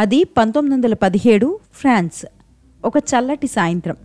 అది 1917 ఫ్రాన్స్. ఒక చల్లటి సాయంత్రం.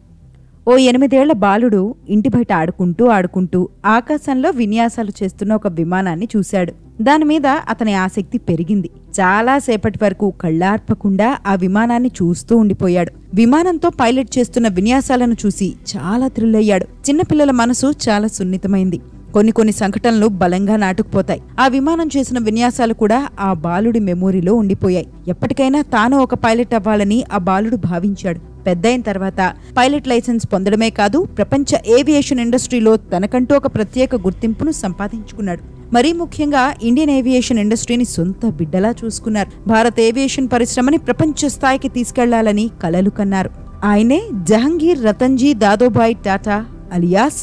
ఓ 8 ఏళ్ల బాలుడు ఇంటి బయట ఆడుకుంటూ ఆకాశంలో విన్యాసాలు చేస్తున్న ఒక విమానాన్ని చూశాడు. దానిమీద అతని ఆసక్తి పెరిగింది. చాలాసేపటి వరకు కళ్ళార్పకుండా ఆ విమానాన్ని చూస్తూ ఉండిపోయాడు. విమానంతో పైలట్ చేస్తున్న విన్యాసాలను చూసి చాలా థ్రిల్ అయ్యాడు. చిన్నపిల్లల మనసు చాలా సున్నితమైంది. కొన్ని సంఘటనలు బలంగా నాటుకుపోతాయి. ఆ విమానం చేసిన విన్యాసాలు కూడా ఆ బాలుడి మెమోరీలో ఉండిపోయాయి. ఎప్పటికైనా తాను ఒక పైలట్ అవ్వాలని ఆ బాలుడు భావించాడు. పెద్దయిన తర్వాత పైలట్ లైసెన్స్ పొందడమే కాదు, ప్రపంచ ఏవియేషన్ ఇండస్ట్రీలో తనకంటూ ఒక ప్రత్యేక గుర్తింపును సంపాదించుకున్నాడు. మరీ ముఖ్యంగా ఇండియన్ ఏవియేషన్ ఇండస్ట్రీని సొంత బిడ్డలా చూసుకున్నారు. భారత ఏవియేషన్ పరిశ్రమని ప్రపంచ స్థాయికి తీసుకెళ్లాలని కలలు కన్నారు. ఆయనే జహంగీర్ రతన్జీ దాదోభాయ్ టాటా అలియాస్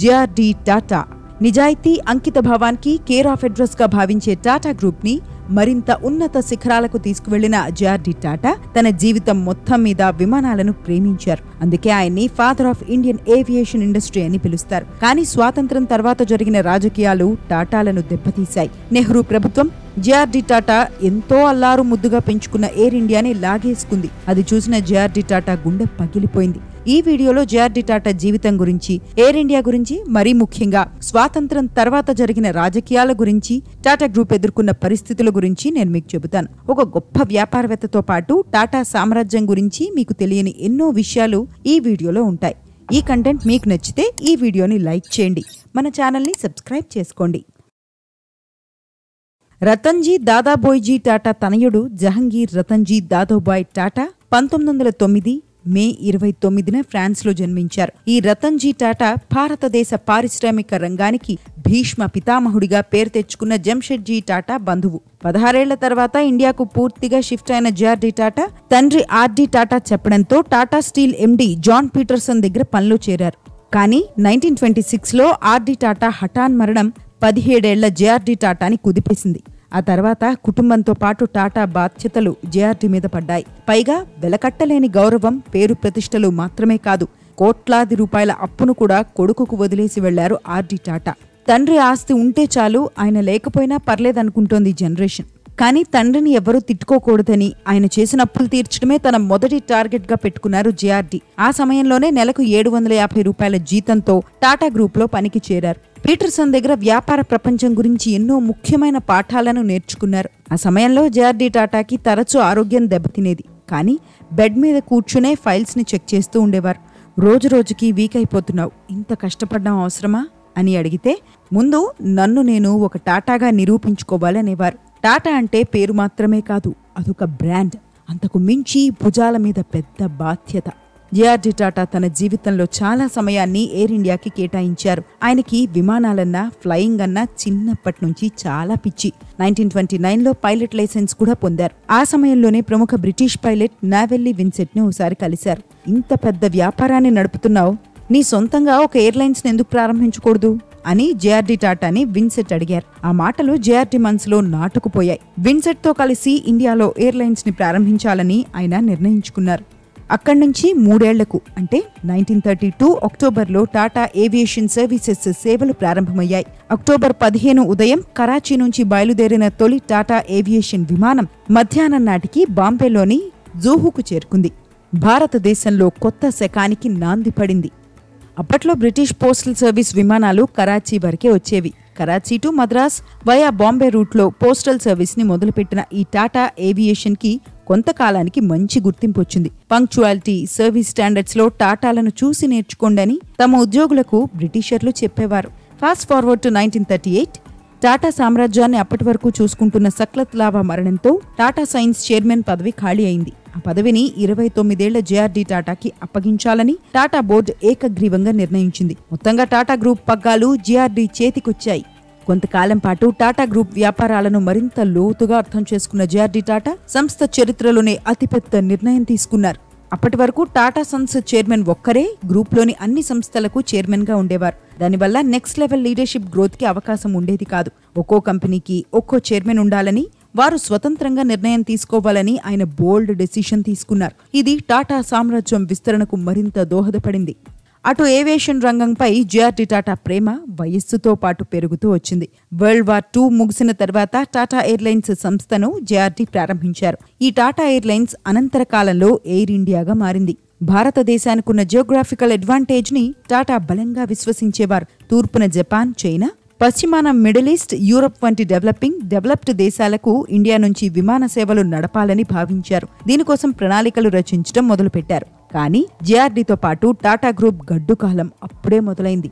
జిఆర్డి టాటా. నిజాయితీ, అంకిత భావానికి కేర్ ఆఫ్ అడ్రస్ గా భావించే టాటా గ్రూప్ ని మరింత ఉన్నత శిఖరాలకు తీసుకువెళ్లిన జిఆర్డి టాటా తన జీవితం మొత్తం మీద విమానాలను ప్రేమించారు. అందుకే ఆయన్ని father of Indian aviation industry అని పిలుస్తారు. కానీ స్వాతంత్ర్యం తర్వాత జరిగిన రాజకీయాలు టాటాలను దెబ్బతీశాయి. నెహ్రూ ప్రభుత్వం జిఆర్డి టాటా ఎంతో అల్లారు ముద్దుగా పెంచుకున్న ఎయిర్ ఇండియాని లాగేసుకుంది. అది చూసిన జిఆర్డి టాటా గుండె పగిలిపోయింది. ఈ వీడియోలో జిఆర్డి టాటా జీవితం గురించి, ఎయిర్ ఇండియా గురించి, మరీ ముఖ్యంగా స్వాతంత్ర్యం తర్వాత జరిగిన రాజకీయాల గురించి, టాటా గ్రూప్ ఎదుర్కొన్న పరిస్థితుల గురించి నేను మీకు చెబుతాను. ఒక గొప్ప వ్యాపారవేత్తతో పాటు టాటా సామ్రాజ్యం గురించి మీకు తెలియని ఎన్నో విషయాలు ఈ వీడియోలో ఉంటాయి. ఈ కంటెంట్ మీకు నచ్చితే ఈ వీడియోని లైక్ చేయండి, మన ఛానల్ని సబ్స్క్రైబ్ చేసుకోండి. రతన్జీ దాదాభాయ్జీ టాటా తనయుడు జహంగీర్ రతన్జీ దాదోభాయ్ టాటా 1909 మే 29న ఫ్రాన్స్లో జన్మించారు. ఈ రతన్జీ టాటా భారతదేశ పారిశ్రామిక రంగానికి భీష్మ పితామహుడిగా పేరు తెచ్చుకున్న జంషెడ్జీ టాటా బంధువు. 16 ఏళ్ల తర్వాత ఇండియాకు పూర్తిగా షిఫ్ట్ అయిన జిఆర్డి టాటా తండ్రి ఆర్డి టాటా చెప్పడంతో Tata steel MD John Peterson దగ్గర పనిలో చేరారు. కానీ 1926లో ఆర్డి టాటా హఠాన్ మరణం 17 ఏళ్ల జిఆర్డి టాటాని కుదిపేసింది. ఆ తర్వాత కుటుంబంతో పాటు టాటా బాధ్యతలు జిఆర్డి మీద పడ్డాయి. పైగా వెలకట్టలేని గౌరవం, పేరు ప్రతిష్టలు మాత్రమే కాదు, కోట్లాది రూపాయల అప్పును కూడా కొడుకుకు వదిలేసి వెళ్లారు ఆర్డి టాటా. తండ్రి ఆస్తి ఉంటే చాలు, ఆయన లేకపోయినా పర్లేదనుకుంటోంది జనరేషన్. కానీ తండ్రిని ఎవరూ తిట్టుకోకూడదని ఆయన చేసిన అప్పులు తీర్చడమే తన మొదటి టార్గెట్ గా పెట్టుకున్నారు జిఆర్డి. ఆ సమయంలోనే నెలకు 750 రూపాయల జీతంతో టాటా గ్రూప్ లో పనికి చేరారు. పీటర్సన్ దగ్గర వ్యాపార ప్రపంచం గురించి ఎన్నో ముఖ్యమైన పాఠాలను నేర్చుకున్నారు. ఆ సమయంలో జిఆర్డి టాటాకి తరచూ ఆరోగ్యం దెబ్బతినేది. కానీ బెడ్ మీద కూర్చునే ఫైల్స్ ని చెక్ చేస్తూ ఉండేవారు. రోజుకి వీక్ అయిపోతున్నావు, ఇంత కష్టపడడం అవసరమా అని అడిగితే ముందు నన్ను నేను ఒక టాటాగా నిరూపించుకోవాలనేవారు. టాటా అంటే పేరు మాత్రమే కాదు, అదొక బ్రాండ్. అంతకు మించి భుజాల మీద పెద్ద బాధ్యత. జిఆర్డి టాటా తన జీవితంలో చాలా సమయాన్ని ఎయిర్ ఇండియాకి కేటాయించారు. ఆయనకి విమానాలన్నా, ఫ్లయింగ్ అన్నా చిన్నప్పటి నుంచి చాలా పిచ్చి. 1929లో పైలట్ లైసెన్స్ కూడా పొందారు. ఆ సమయంలోనే ప్రముఖ బ్రిటిష్ పైలట్ నావెల్లీ విన్సెంట్ ని ఒకసారి కలిశారు. ఇంత పెద్ద వ్యాపారాన్ని నడుపుతున్నావు, నీ సొంతంగా ఒక ఎయిర్లైన్స్ ని ఎందుకు ప్రారంభించకూడదు అని జిఆర్డి టాటాని విన్సెంట్ అడిగారు. ఆ మాటలు జిఆర్డి మనసులో నాటుకుపోయాయి. విన్సెంట్ తో కలిసి ఇండియాలో ఎయిర్లైన్స్ ని ప్రారంభించాలని ఆయన నిర్ణయించుకున్నారు. అక్కడి నుంచి 3 ఏళ్లకు అంటే 1932 అక్టోబర్లో టాటా ఏవియేషన్ సర్వీసెస్ సేవలు ప్రారంభమయ్యాయి. అక్టోబర్ 15 ఉదయం కరాచీ నుంచి బయలుదేరిన తొలి టాటా ఏవియేషన్ విమానం మధ్యాహ్నం నాటికి బాంబేలోని జూహుకు చేరుకుంది. భారతదేశంలో కొత్త శకానికి నాంది పడింది. అప్పట్లో బ్రిటిష్ పోస్టల్ సర్వీస్ విమానాలు కరాచీ వరకే వచ్చేవి. కరాచీ టు మద్రాస్ వయా బాంబే రూట్లో పోస్టల్ సర్వీస్ ని మొదలుపెట్టిన ఈ టాటా ఏవియేషన్ కి కొంతకాలానికి మంచి గుర్తింపు వచ్చింది. పంక్చువాలిటీ, సర్వీస్ స్టాండర్డ్స్ లో టాటాలను చూసి నేర్చుకోండని తమ ఉద్యోగులకు బ్రిటిషర్లు చెప్పేవారు. ఫాస్ట్ ఫార్వర్డ్ టు 1938, టాటా సామ్రాజ్యాన్ని అప్పటి వరకు చూసుకుంటున్న సక్లత్ లావా మరణంతో టాటా సైన్స్ చైర్మన్ పదవి ఖాళీ అయింది. ఆ పదవిని 29 ఏళ్ల జిఆర్డి టాటాకి అప్పగించాలని టాటా బోర్డు ఏకగ్రీవంగా నిర్ణయించింది. మొత్తంగా టాటా గ్రూప్ పగ్గాలు జిఆర్డి చేతికొచ్చాయి. కొంతకాలం పాటు టాటా గ్రూప్ వ్యాపారాలను మరింత లోతుగా అర్థం చేసుకున్న జిఆర్డి టాటా సంస్థ చరిత్రలోనే అతిపెద్ద నిర్ణయం తీసుకున్నారు. అప్పటి వరకు టాటా సన్స్ చైర్మన్ ఒక్కరే గ్రూప్లోని అన్ని సంస్థలకు చైర్మన్ గా ఉండేవారు. దానివల్ల నెక్స్ట్ లెవెల్ లీడర్షిప్ గ్రోత్ కి అవకాశం ఉండేది కాదు. ఒక్కో కంపెనీకి ఒక్కో చైర్మన్ ఉండాలని, వారు స్వతంత్రంగా నిర్ణయం తీసుకోవాలని ఆయన బోల్డ్ డెసిషన్ తీసుకున్నారు. ఇది టాటా సామ్రాజ్యం విస్తరణకు మరింత దోహదపడింది. అటు ఏవియేషన్ రంగంపై జేఆర్డీ టాటా ప్రేమ వయస్సుతో పాటు పెరుగుతూ వచ్చింది. వరల్డ్ వార్ II ముగిసిన తర్వాత టాటా ఎయిర్లైన్స్ సంస్థను జేఆర్డీ ప్రారంభించారు. ఈ టాటా ఎయిర్లైన్స్ అనంతర కాలంలో ఎయిర్ ఇండియాగా మారింది. భారతదేశానికున్న జియోగ్రాఫికల్ అడ్వాంటేజ్ ని టాటా బలంగా విశ్వసించేవారు. తూర్పున జపాన్, చైనా, పశ్చిమాన మిడిల్ ఈస్ట్, యూరప్ వంటి డెవలప్డ్ దేశాలకు ఇండియా నుంచి విమాన సేవలు నడపాలని భావించారు. దీనికోసం ప్రణాళికలు రచించడం మొదలుపెట్టారు. కానీ జేఆర్డీతో పాటు టాటా గ్రూప్ గడ్డు కాలం అప్పుడే మొదలైంది.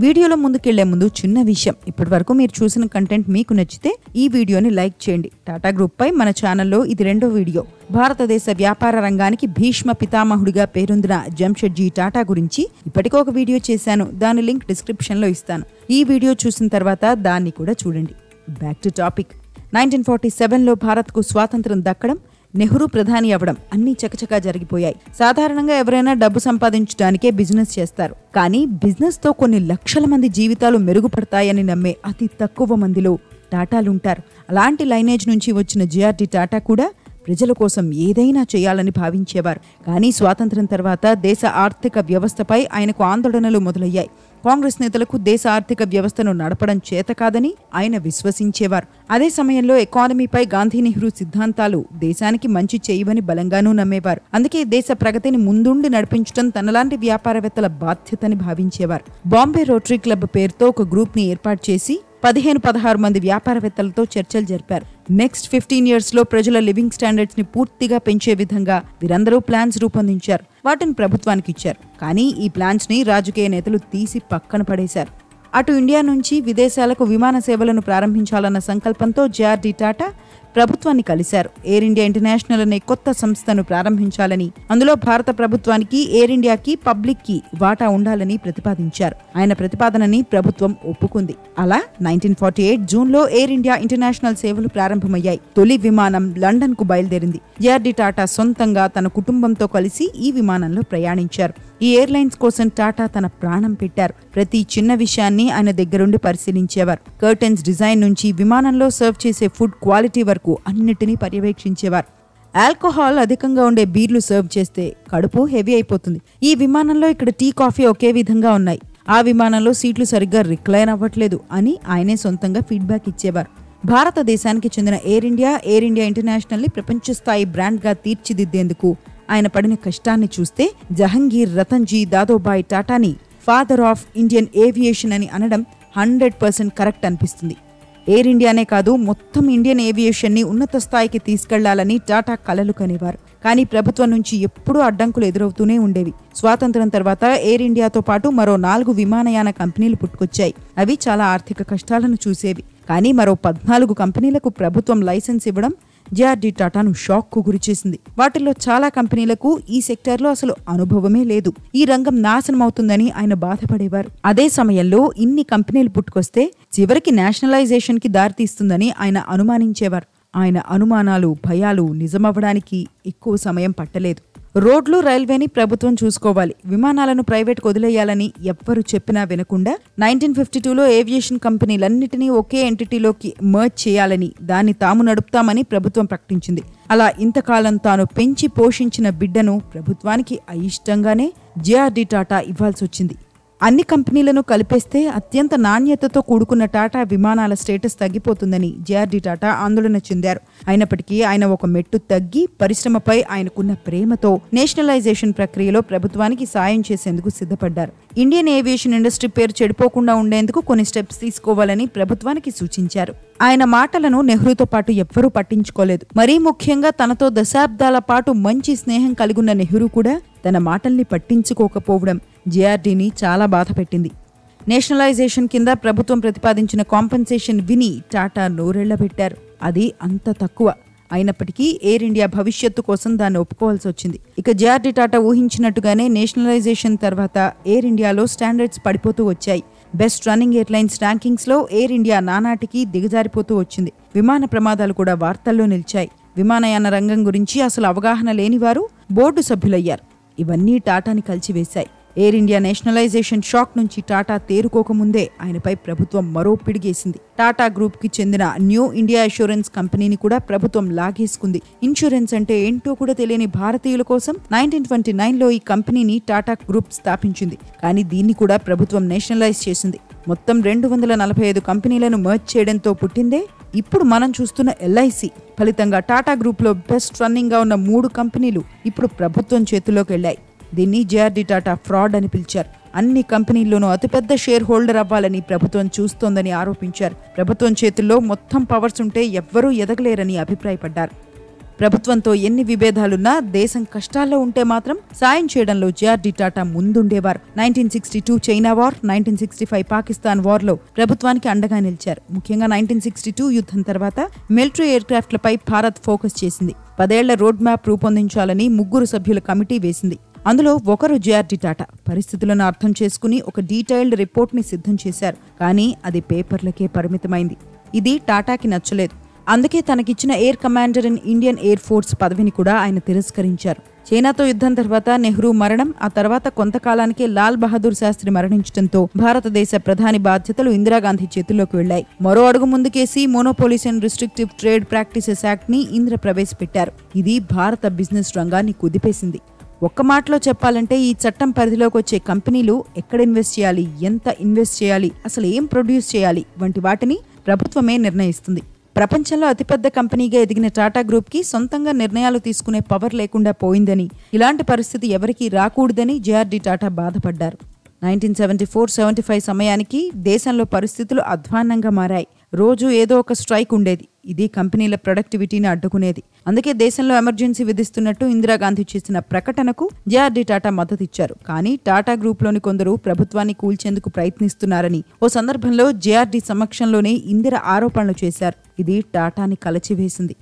వీడియోలో ముందుకెళ్లే ముందు చిన్న విషయం, ఇప్పటివరకు మీరు చూసిన కంటెంట్ మీకు నచ్చితే ఈ వీడియోని లైక్ చేయండి. టాటా గ్రూప్ పై మన ఛానల్లో ఇది 2వ వీడియో. భారతదేశ వ్యాపార రంగానికి భీష్మ పితామహుడిగా పేరొందిన జంషెడ్జీ టాటా గురించి ఇప్పటికో ఒక వీడియో చేశాను. దాని లింక్ డిస్క్రిప్షన్ లో ఇస్తాను. ఈ వీడియో చూసిన తర్వాత దాన్ని కూడా చూడండి. Back to topic. 1947లో భారత్కు స్వాతంత్రం దక్కడం, నెహ్రూ ప్రధాని అవ్వడం అన్నీ చకచకా జరిగిపోయాయి. సాధారణంగా ఎవరైనా డబ్బు సంపాదించడానికే బిజినెస్ చేస్తారు. కానీ బిజినెస్ తో కొన్ని లక్షల మంది జీవితాలు మెరుగుపడతాయని నమ్మే అతి తక్కువ మందిలో టాటాలుంటారు. అలాంటి లైనేజ్ నుంచి వచ్చిన జేఆర్డీ టాటా కూడా ప్రజల కోసం ఏదైనా చేయాలని భావించేవారు. కానీ స్వాతంత్ర్యం తర్వాత దేశ ఆర్థిక వ్యవస్థపై ఆయనకు ఆందోళనలు మొదలయ్యాయి. కాంగ్రెస్ నేతలకు దేశ ఆర్థిక వ్యవస్థను నడపడం చేత కాదని ఆయన విశ్వసించేవారు. అదే సమయంలో ఎకానమీపై గాంధీ నెహ్రూ సిద్ధాంతాలు దేశానికి మంచి చేయవని బలంగానూ నమ్మేవారు. అందుకే దేశ ప్రగతిని ముందుండి నడిపించడం తనలాంటి వ్యాపారవేత్తల బాధ్యతని భావించేవారు. బాంబే రోటరీ క్లబ్ పేరుతో ఒక గ్రూప్ ని ఏర్పాటు చేసి 15-16 మంది వ్యాపారవేత్తలతో చర్చలు జరిపారు. నెక్స్ట్ 15 years లో ప్రజల లివింగ్ స్టాండర్డ్స్ ని పూర్తిగా పెంచే విధంగా వీరందరూ ప్లాన్స్ రూపొందించారు. వాటిని ప్రభుత్వానికి ఇచ్చారు. కానీ ఈ ప్లాన్స్ ని రాజకీయ నేతలు తీసి పక్కన పడేశారు. అటు ఇండియా నుంచి విదేశాలకు విమాన సేవలను ప్రారంభించాలన్న సంకల్పంతో జేఆర్డీ టాటా ప్రభుత్వాన్ని కలిశారు. ఎయిర్ ఇండియా ఇంటర్నేషనల్ అనే కొత్త సంస్థను ప్రారంభించాలని, అందులో భారత ప్రభుత్వానికి, ఎయిర్ ఇండియాకి, పబ్లిక్ కి వాటా ఉండాలని ప్రతిపాదించారు. ఆయన ప్రతిపాదనని ప్రభుత్వం ఒప్పుకుంది. అలా 1948 జూన్లో ఎయిర్ ఇండియా ఇంటర్నేషనల్ సేవలు ప్రారంభమయ్యాయి. తొలి విమానం లండన్ కు బయలుదేరింది. జేఆర్డీ టాటా సొంతంగా తన కుటుంబంతో కలిసి ఈ విమానంలో ప్రయాణించారు. ఈ ఎయిర్లైన్స్ కోసం టాటా తన ప్రాణం పెట్టారు. ప్రతి చిన్న విషయాన్ని ఆయన దగ్గరుండి పరిశీలించేవారు. కర్టెన్స్ డిజైన్ నుంచి విమానంలో సర్వ్ చేసే ఫుడ్ క్వాలిటీ వరకు అన్నిటినీ పర్యవేక్షించేవారు. ఆల్కహాల్ అధికంగా ఉండే బీర్లు సర్వ్ చేస్తే కడుపు హెవీ అయిపోతుంది. ఈ విమానంలో ఇక్కడ టీ, కాఫీ ఒకే విధంగా ఉన్నాయి. ఆ విమానంలో సీట్లు సరిగ్గా రిక్లైన్ అవ్వట్లేదు అని ఆయనే సొంతంగా ఫీడ్బ్యాక్ ఇచ్చేవారు. భారతదేశానికి చెందిన ఎయిర్ ఇండియా ఇంటర్నేషనల్ ని ప్రపంచ స్థాయి బ్రాండ్ గా తీర్చిదిద్దేందుకు ఆయన పడిన కష్టాన్ని చూస్తే జహంగీర్ రతన్జీ దాదోబాయ్ టాటాని ఫాదర్ ఆఫ్ ఇండియన్ ఏవియేషన్ అని అనడం 100% కరెక్ట్ అనిపిస్తుంది. ఎయిర్ ఇండియానే కాదు, మొత్తం ఇండియన్ ఏవియేషన్ ని ఉన్నత స్థాయికి తీసుకెళ్లాలని టాటా కలలు కనేవారు. కానీ ప్రభుత్వం నుంచి ఎప్పుడూ అడ్డంకులు ఎదురవుతూనే ఉండేవి. స్వాతంత్ర్యం తర్వాత ఎయిర్ ఇండియాతో పాటు మరో 4 విమానయాన కంపెనీలు పుట్టుకొచ్చాయి. అవి చాలా ఆర్థిక కష్టాలను చూసేవి. కానీ మరో 14 కంపెనీలకు ప్రభుత్వం లైసెన్స్ ఇవ్వడం జేఆర్డీ టాటాను షాక్ కు గురిచేసింది. వాటిల్లో చాలా కంపెనీలకు ఈ సెక్టార్లో అసలు అనుభవమే లేదు. ఈ రంగం నాశనమవుతుందని ఆయన బాధపడేవారు. అదే సమయంలో ఇన్ని కంపెనీలు పుట్టుకొస్తే చివరికి నేషనలైజేషన్ కి దారితీస్తుందని ఆయన అనుమానించేవారు. ఆయన అనుమానాలు, భయాలు నిజమవ్వడానికి ఎక్కువ సమయం పట్టలేదు. రోడ్లు, రైల్వేని ప్రభుత్వం చూసుకోవాలి, విమానాలను ప్రైవేట్కు వదిలేయాలని ఎవ్వరు చెప్పినా వినకుండా 1952లో ఏవియేషన్ కంపెనీలన్నిటినీ ఒకే ఎంటిటీలోకి మర్జ్ చేయాలని, దాన్ని తాము నడుపుతామని ప్రభుత్వం ప్రకటించింది. అలా ఇంతకాలం తాను పెంచి పోషించిన బిడ్డను ప్రభుత్వానికి అయిష్టంగానే జేఆర్డీ టాటా ఇవ్వాల్సి వచ్చింది. అన్ని కంపెనీలను కలిపేస్తే అత్యంత నాణ్యతతో కూడుకున్న టాటా విమానాల స్టేటస్ తగ్గిపోతుందని జేఆర్డీ టాటా ఆందోళన చెందారు. అయినప్పటికీ ఆయన ఒక మెట్టు తగ్గి పరిశ్రమపై ఆయనకున్న ప్రేమతో నేషనలైజేషన్ ప్రక్రియలో ప్రభుత్వానికి సాయం చేసేందుకు సిద్ధపడ్డారు. ఇండియన్ ఏవియేషన్ ఇండస్ట్రీ పేరు చెడిపోకుండా ఉండేందుకు కొన్ని స్టెప్స్ తీసుకోవాలని ప్రభుత్వానికి సూచించారు. ఆయన మాటలను నెహ్రూతో పాటు ఎవ్వరూ పట్టించుకోలేదు. మరీ ముఖ్యంగా తనతో దశాబ్దాల పాటు మంచి స్నేహం కలిగున్న నెహ్రూ కూడా తన మాటల్ని పట్టించుకోకపోవడం జేఆర్డీని చాలా బాధపెట్టింది. నేషనలైజేషన్ కింద ప్రభుత్వం ప్రతిపాదించిన కాంపెన్సేషన్ విని టాటా నోరెళ్లబెట్టారు. అది అంత తక్కువ. అయినప్పటికీ ఎయిర్ ఇండియా భవిష్యత్తు కోసం దాన్ని ఒప్పుకోవాల్సి వచ్చింది. ఇక జేఆర్డీ టాటా ఊహించినట్టుగానే నేషనలైజేషన్ తర్వాత ఎయిర్ ఇండియాలో స్టాండర్డ్స్ పడిపోతూ వచ్చాయి. బెస్ట్ రన్నింగ్ ఎయిర్లైన్స్ ర్యాంకింగ్స్ లో ఎయిర్ ఇండియా నానాటికి దిగజారిపోతూ వచ్చింది. విమాన ప్రమాదాలు కూడా వార్తల్లో నిలిచాయి. విమానయాన రంగం గురించి అసలు అవగాహన లేనివారు బోర్డు సభ్యులయ్యారు. ఇవన్నీ టాటాని కలిచివేశాయి. ఎయిర్ ఇండియా నేషనలైజేషన్ షాక్ నుంచి టాటా తేరుకోకముందే ఆయనపై ప్రభుత్వం మరో పిడిగేసింది. టాటా గ్రూప్ కి చెందిన న్యూ ఇండియా ఇన్సూరెన్స్ కంపెనీని కూడా ప్రభుత్వం లాగేసుకుంది. ఇన్సూరెన్స్ అంటే ఏంటో కూడా తెలియని భారతీయుల కోసం 1929లో ఈ కంపెనీని టాటా గ్రూప్ స్థాపించింది. కానీ దీన్ని కూడా ప్రభుత్వం నేషనలైజ్ చేసింది. మొత్తం 245 కంపెనీలను మర్జ్ చేయడంతో పుట్టిందే ఇప్పుడు మనం చూస్తున్న ఎల్ఐసి. ఫలితంగా టాటా గ్రూప్ లో బెస్ట్ రన్నింగ్ గా ఉన్న 3 కంపెనీలు ఇప్పుడు ప్రభుత్వం చేతుల్లోకి వెళ్లాయి. దీన్ని జేఆర్డీ టాటా ఫ్రాడ్ అని పిలిచారు. అన్ని కంపెనీల్లోనూ అతిపెద్ద షేర్ హోల్డర్ అవ్వాలని ప్రభుత్వం చూస్తోందని ఆరోపించారు. ప్రభుత్వం చేతుల్లో మొత్తం పవర్స్ ఉంటే ఎవ్వరూ ఎదగలేరని అభిప్రాయపడ్డారు. ప్రభుత్వంతో ఎన్ని విభేదాలున్నా దేశం కష్టాల్లో ఉంటే మాత్రం సాయం చేయడంలో జేఆర్డీ టాటా ముందుండేవారు. 1962 చైనా వార్, 1965 పాకిస్తాన్ వార్లో ప్రభుత్వానికి అండగా నిలిచారు. ముఖ్యంగా 1962 యుద్ధం తర్వాత మిలిటరీ ఎయిర్క్రాఫ్ట్లపై భారత్ ఫోకస్ చేసింది. 10 ఏళ్ల రోడ్ మ్యాప్ రూపొందించాలని 3 సభ్యుల కమిటీ వేసింది. అందులో ఒకరు జేఆర్డీ టాటా. పరిస్థితులను అర్థం చేసుకుని ఒక డీటెయిల్డ్ రిపోర్ట్ని సిద్ధం చేశారు. కానీ అది పేపర్లకే పరిమితమైంది. ఇది టాటాకి నచ్చలేదు. అందుకే తనకిచ్చిన air commander in Indian air force పదవిని కూడా ఆయన తిరస్కరించారు. చైనాతో యుద్ధం తర్వాత నెహ్రూ మరణం, ఆ తర్వాత కొంతకాలానికే లాల్ బహదూర్ శాస్త్రి మరణించడంతో భారతదేశ ప్రధాని బాధ్యతలు ఇందిరాగాంధీ చేతుల్లోకి వెళ్లాయి. మరో అడుగు ముందుకేసి monopolies and restrictive trade practices act ని ఇందిర ప్రవేశపెట్టారు. ఇది భారత బిజినెస్ రంగాన్ని కుదిపేసింది. ఒక్క మాటలో చెప్పాలంటే ఈ చట్టం పరిధిలోకి వచ్చే కంపెనీలు ఎక్కడ ఇన్వెస్ట్ చేయాలి, ఎంత ఇన్వెస్ట్ చేయాలి, అసలు ఏం ప్రొడ్యూస్ చేయాలి వంటి వాటిని ప్రభుత్వమే నిర్ణయిస్తుంది. ప్రపంచంలో అతిపెద్ద కంపెనీగా ఎదిగిన టాటా గ్రూప్ కి సొంతంగా నిర్ణయాలు తీసుకునే పవర్ లేకుండా పోయిందని, ఇలాంటి పరిస్థితి ఎవరికీ రాకూడదని జేఆర్డీ టాటా బాధపడ్డారు. 1974-75 సమయానికి దేశంలో పరిస్థితులు అధ్వాన్నంగా మారాయి. రోజు ఏదో ఒక స్ట్రైక్ ఉండేది. ఇది కంపెనీల ప్రొడక్టివిటీని అడ్డుకునేది. అందుకే దేశంలో ఎమర్జెన్సీ విధిస్తున్నట్టు ఇందిరాగాంధీ చేసిన ప్రకటనకు జేఆర్డీ టాటా మద్దతిచ్చారు. కానీ టాటా గ్రూప్లోని కొందరు ప్రభుత్వాన్ని కూల్చేందుకు ప్రయత్నిస్తున్నారని ఓ సందర్భంలో జేఆర్డీ సమక్షంలోనే ఇందిర ఆరోపణలు చేశారు. ఇది టాటాని కలచివేసింది.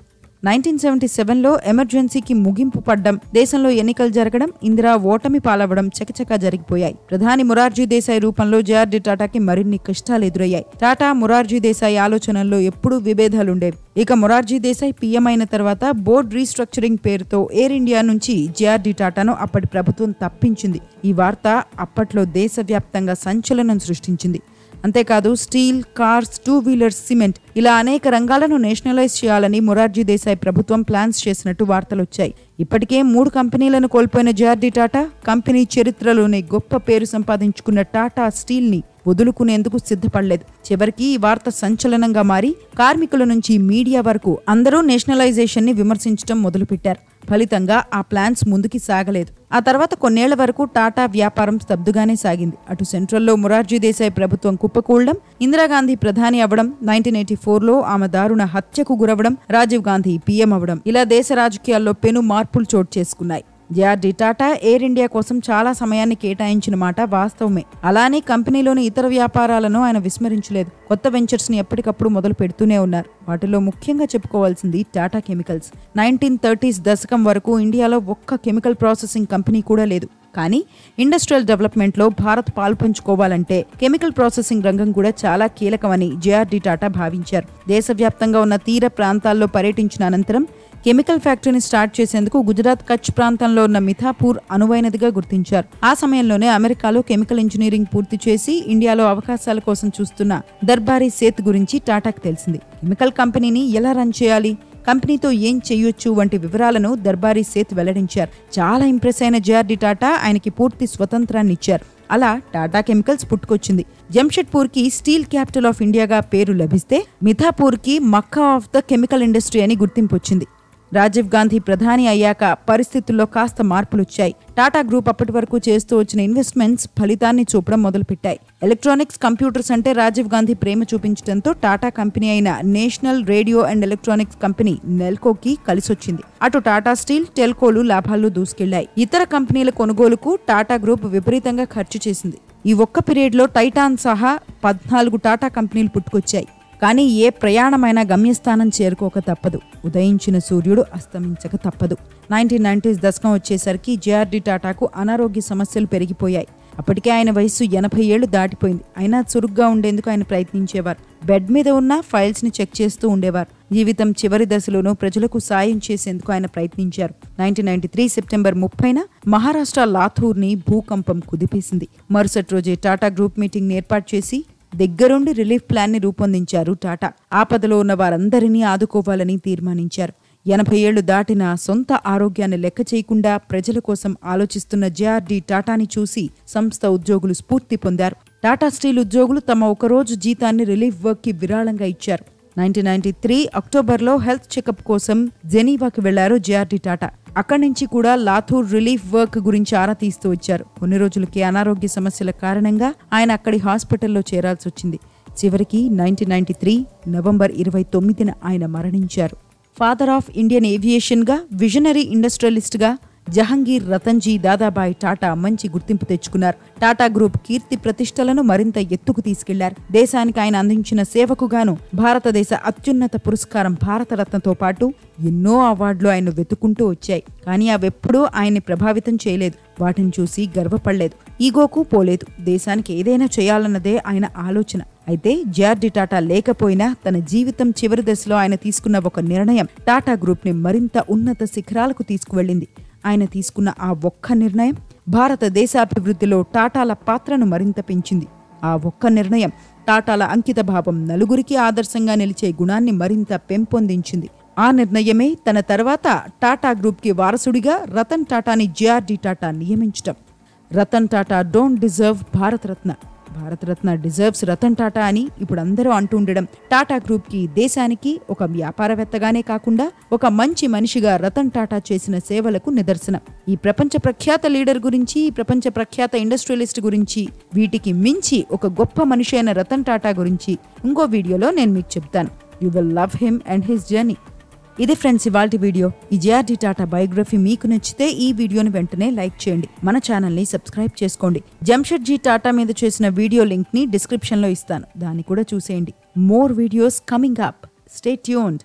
1977లో ఎమర్జెన్సీకి ముగింపు పడ్డం, దేశంలో ఎన్నికలు జరగడం, ఇందిరా ఓటమి పాలవడం చకచకా జరిగిపోయాయి. ప్రధాని మొరార్జీ దేశాయ్ రూపంలో జేఆర్డీ టాటాకి మరిన్ని కష్టాలు ఎదురయ్యాయి. టాటా మొరార్జీ దేశాయ్ ఆలోచనల్లో ఎప్పుడూ విభేదాలుండేవి. ఇక మొరార్జీ దేశాయ్ పీఎం అయిన తర్వాత బోర్డ్ రీస్ట్రక్చరింగ్ పేరుతో ఎయిర్ ఇండియా నుంచి జేఆర్డీ టాటాను అప్పటి ప్రభుత్వం తప్పించింది. ఈ వార్త అప్పట్లో దేశవ్యాప్తంగా సంచలనం సృష్టించింది. అంతేకాదు స్టీల్, కార్స్, 2 వీలర్స్, సిమెంట్ ఇలా అనేక రంగాలను నేషనలైజ్ చేయాలని మొరార్జీ దేశాయ్ ప్రభుత్వం ప్లాన్స్ చేసినట్టు వార్తలొచ్చాయి. ఇప్పటికే 3 కంపెనీలను కోల్పోయిన జేఆర్డీ టాటా కంపెనీ చరిత్రలోనే గొప్ప పేరు సంపాదించుకున్న టాటా స్టీల్ ని వదులుకునేందుకు సిద్ధపడలేదు. చివరికి ఈ వార్త సంచలనంగా మారి కార్మికుల నుంచి మీడియా వరకు అందరూ నేషనలైజేషన్ ని విమర్శించడం మొదలుపెట్టారు. ఫలితంగా ఆ ప్లాన్స్ ముందుకి సాగలేదు. ఆ తర్వాత కొన్నేళ్ల వరకు టాటా వ్యాపారం స్తబ్దుగానే సాగింది. అటు సెంట్రల్లో మొరార్జీ దేశాయ్ ప్రభుత్వం కుప్పకూలడం, ఇందిరాగాంధీ ప్రధాని అవ్వడం, 1984లో ఆమె దారుణ హత్యకు గురవడం, రాజీవ్ గాంధీ పీఎం అవ్వడం ఇలా దేశ రాజకీయాల్లో పెను మార్పులు చోటు చేసుకున్నాయి. జేఆర్డీ టాటా ఎయిర్ ఇండియా కోసం చాలా సమయాన్ని కేటాయించిన మాట వాస్తవమే. అలానే కంపెనీలోని ఇతర వ్యాపారాలను ఆయన విస్మరించలేదు. కొత్త వెంచర్స్ ని ఎప్పటికప్పుడు మొదలు పెడుతూనే ఉన్నారు. వాటిలో ముఖ్యంగా చెప్పుకోవాల్సింది టాటా కెమికల్స్. 1930s దశకం వరకు ఇండియాలో ఒక్క కెమికల్ ప్రాసెసింగ్ కంపెనీ కూడా లేదు. కానీ ఇండస్ట్రియల్ డెవలప్మెంట్లో భారత్ పాల్పంచుకోవాలంటే కెమికల్ ప్రాసెసింగ్ రంగం కూడా చాలా కీలకమని జేఆర్డీ టాటా భావించారు. దేశవ్యాప్తంగా ఉన్న తీర ప్రాంతాల్లో పర్యటించిన అనంతరం కెమికల్ ఫ్యాక్టరీని స్టార్ట్ చేసేందుకు గుజరాత్ కచ్ ప్రాంతంలో ఉన్న మిథాపూర్ అనువైనదిగా గుర్తించారు. ఆ సమయంలోనే అమెరికాలో కెమికల్ ఇంజనీరింగ్ పూర్తి చేసి ఇండియాలో అవకాశాల కోసం చూస్తున్న దర్బారీ సేత్ గురించి టాటాకి తెలిసింది. కెమికల్ కంపెనీని ఎలా రన్ చేయాలి, కంపెనీతో ఏం చేయొచ్చు వంటి వివరాలను దర్బారీ సేత్ వెల్లడించారు. చాలా ఇంప్రెస్ అయిన జేఆర్డీ టాటా ఆయనకి పూర్తి స్వతంత్రాన్ని ఇచ్చారు. అలా టాటా కెమికల్స్ పుట్టుకొచ్చింది. జంషెడ్పూర్కి స్టీల్ క్యాపిటల్ ఆఫ్ ఇండియాగా పేరు లభిస్తే మిథాపూర్కి Mecca of the chemical industry అని గుర్తింపు వచ్చింది. రాజీవ్ గాంధీ ప్రధాని అయ్యాక పరిస్థితుల్లో కాస్త మార్పులొచ్చాయి. టాటా గ్రూప్ అప్పటి వరకు చేస్తూ వచ్చిన ఇన్వెస్ట్మెంట్స్ ఫలితాన్ని చూపడం మొదలుపెట్టాయి. ఎలక్ట్రానిక్స్, కంప్యూటర్స్ అంటే రాజీవ్ గాంధీ ప్రేమ చూపించడంతో టాటా కంపెనీ అయిన national radio and electronics company నెల్కోకి కలిసొచ్చింది. అటు టాటా స్టీల్, టెల్కోలు లాభాల్లో దూసుకెళ్లాయి. ఇతర కంపెనీల కొనుగోలుకు టాటా గ్రూప్ విపరీతంగా ఖర్చు చేసింది. ఈ ఒక్క పీరియడ్లో టైటాన్ సహా 14 టాటా కంపెనీలు పుట్టుకొచ్చాయి. కానీ ఏ ప్రయాణమైనా గమ్యస్థానం చేరుకోక తప్పదు. ఉదయించిన సూర్యుడు అస్తమించక తప్పదు. 1990s దశకం వచ్చేసరికి జేఆర్డీ టాటాకు అనారోగ్య సమస్యలు పెరిగిపోయాయి. అప్పటికే ఆయన వయసు 80 ఏళ్లు దాటిపోయింది. అయినా చురుగ్గా ఉండేందుకు ఆయన ప్రయత్నించేవారు. బెడ్ మీద ఉన్న ఫైల్స్ ని చెక్ చేస్తూ ఉండేవారు. జీవితం చివరి దశలోనూ ప్రజలకు సాయం చేసేందుకు ఆయన ప్రయత్నించారు. 1993 సెప్టెంబర్ 30న మహారాష్ట్ర లాథూర్ని భూకంపం కుదిపేసింది. మరుసటి రోజే టాటా గ్రూప్ మీటింగ్ ఏర్పాటు చేసి దగ్గరుండి రిలీఫ్ ప్లాన్ ని రూపొందించారు టాటా. ఆపదలో ఉన్న వారందరినీ ఆదుకోవాలని తీర్మానించారు. 80 ఏళ్లు దాటిన సొంత ఆరోగ్యాన్ని లెక్క చేయకుండా ప్రజల కోసం ఆలోచిస్తున్న జేఆర్డీ టాటాని చూసి సంస్థ ఉద్యోగులు స్ఫూర్తి పొందారు. టాటా స్టీల్ ఉద్యోగులు తమ ఒకరోజు జీతాన్ని రిలీఫ్ వర్క్ కి విరాళంగా ఇచ్చారు. 1993 అక్టోబర్లో హెల్త్ చెకప్ కోసం జెనీవాకి వెళ్లారు జేఆర్డీ టాటా. అక్కడి నుంచి కూడా లాథూర్ రిలీఫ్ వర్క్ గురించి ఆరా తీస్తూ వచ్చారు. కొన్ని రోజులకి అనారోగ్య సమస్యల కారణంగా ఆయన అక్కడి హాస్పిటల్లో చేరాల్సి వచ్చింది. చివరికి 1993 నవంబర్ 29న ఆయన మరణించారు. ఫాదర్ ఆఫ్ ఇండియన్ ఏవియేషన్గా, విజనరీ ఇండస్ట్రియలిస్ట్గా జహంగీర్ రతన్జీ దాదాబాయ్ టాటా మంచి గుర్తింపు తెచ్చుకున్నారు. టాటా గ్రూప్ కీర్తి ప్రతిష్టలను మరింత ఎత్తుకు తీసుకెళ్లారు. దేశానికి ఆయన అందించిన సేవకు గాను భారతదేశ అత్యున్నత పురస్కారం భారతరత్నతో పాటు ఎన్నో అవార్డులు ఆయన వెతుకుంటూ వచ్చాయి. కానీ అవెప్పుడూ ఆయన్ని ప్రభావితం చేయలేదు. వాటిని చూసి గర్వపడలేదు. ఈగోకు పోలేదు. దేశానికి ఏదైనా చేయాలన్నదే ఆయన ఆలోచన. అయితే జేఆర్డీ టాటా లేకపోయినా తన జీవితం చివరి దశలో ఆయన తీసుకున్న ఒక నిర్ణయం టాటా గ్రూప్ ని మరింత ఉన్నత శిఖరాలకు తీసుకువెళ్లింది. ఆయన తీసుకున్న ఆ ఒక్క నిర్ణయం భారతదేశాభివృద్ధిలో టాటాల పాత్రను మరింత పెంచింది. ఆ ఒక్క నిర్ణయం టాటాల అంకిత భావం, నలుగురికి ఆదర్శంగా నిలిచే గుణాన్ని మరింత పెంపొందించింది. ఆ నిర్ణయమే తన తర్వాత టాటా గ్రూప్ కి వారసుడిగా రతన్ టాటాని జేఆర్డీ టాటా నియమించటం. Ratan Tata don't deserve Bharat Ratna, Bharat Ratna deserves Ratan Tata అని ఇప్పుడు అందరూ అంటూ ఉండడం టాటా గ్రూప్ కి, దేశానికి ఒక వ్యాపారవేత్తగానే కాకుండా ఒక మంచి మనిషిగా రతన్ టాటా చేసిన సేవలకు నిదర్శనం. ఈ ప్రపంచ ప్రఖ్యాత లీడర్ గురించి, ఈ ప్రపంచ ప్రఖ్యాత ఇండస్ట్రియలిస్ట్ గురించి, వీటికి మించి ఒక గొప్ప మనిషి అయిన రతన్ టాటా గురించి ఇంకో వీడియోలో నేను మీకు చెప్తాను. You will love him and his journey. ఇది ఫ్రెండ్స్ ఇవాల్టి వీడియో. ఈ జేఆర్డీ టాటా బయోగ్రఫీ మీకు నచ్చితే ఈ వీడియోని వెంటనే లైక్ చేయండి. మన ఛానల్ని సబ్స్క్రైబ్ చేసుకోండి. జంషెడ్జీ టాటా మీద చేసిన వీడియో లింక్ ని డిస్క్రిప్షన్ లో ఇస్తాను, దాన్ని కూడా చూసేయండి. More videos coming up. Stay tuned.